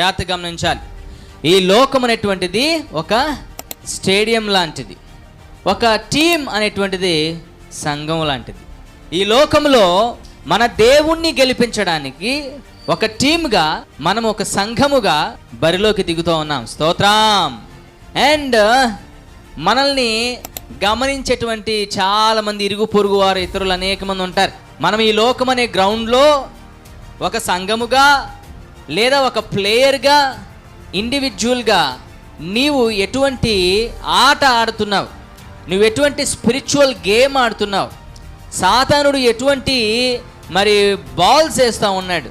జాగ్రత్తగా గమనించాలి. ఈ లోకం అనేటువంటిది ఒక స్టేడియం లాంటిది, ఒక టీం అనేటువంటిది సంఘం లాంటిది. ఈ లోకంలో మన దేవుణ్ణి గెలిపించడానికి ఒక టీమ్గా మనం ఒక సంఘముగా బరిలోకి దిగుతూ ఉన్నాం. స్తోత్రం. అండ్ మనల్ని గమనించేటువంటి చాలామంది ఇరుగు పొరుగు వారు, ఇతరులు అనేక మంది ఉంటారు. మనం ఈ లోకం అనే గ్రౌండ్లో ఒక సంఘముగా లేదా ఒక ప్లేయర్గా, ఇండివిజువల్గా నీవు ఎటువంటి ఆట ఆడుతున్నావు, నువ్వు ఎటువంటి స్పిరిచువల్ గేమ్ ఆడుతున్నావు, సాతానుడు ఎటువంటి మరి బాల్స్ వేస్తూ ఉన్నాడు,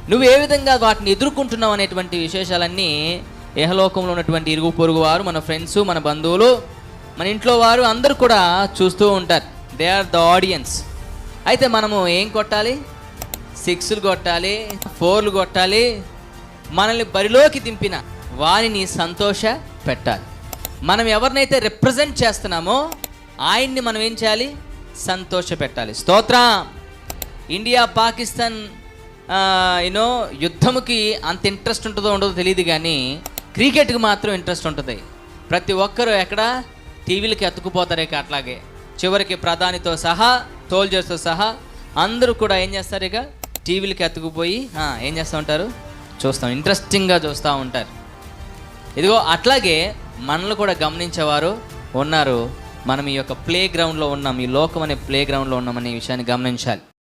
నువ్వు ఏ విధంగా వాటిని ఎదుర్కొంటున్నావు అనేటువంటి విశేషాలన్నీ ఇహలోకంలో ఉన్నటువంటి ఇరుగు పొరుగు వారు, మన ఫ్రెండ్స్, మన బంధువులు, మన ఇంట్లో వారు అందరూ కూడా చూస్తూ ఉంటారు. They are the audience. అయితే మనము ఏం కొట్టాలి? 6లు కొట్టాలి, 4లు కొట్టాలి. మనల్ని బరిలోకి దింపిన వారిని సంతోష పెట్టాలి. మనం ఎవరినైతే రిప్రజెంట్ చేస్తున్నామో ఆయన్ని మనం ఏం చేయాలి? సంతోష పెట్టాలి. స్తోత్రం. ఇండియా పాకిస్తాన్ యుద్ధముకి అంత ఇంట్రెస్ట్ ఉంటుందో ఉండదో తెలియదు, కానీ క్రికెట్కి మాత్రం ఇంట్రెస్ట్ ఉంటుంది. ప్రతి ఒక్కరూ ఎక్కడ టీవీలకి అతుక్కుపోతారు. ఇక అట్లాగే చివరికి ప్రధానితో సహా, సోల్జర్స్తో సహా అందరూ కూడా ఏం చేస్తారు? ఇక టీవీలకి అతుక్కుపోయి ఏం చేస్తూ ఉంటారు? చూస్తాం, ఇంట్రెస్టింగ్గా చూస్తూ ఉంటారు. ఇదిగో అట్లాగే మనల్ని కూడా గమనించేవారు ఉన్నారు. మనం ఈ యొక్క ప్లే గ్రౌండ్లో ఉన్నాం, ఈ లోకం అనే ప్లే గ్రౌండ్లో ఉన్నామనే విషయాన్ని గమనించాలి.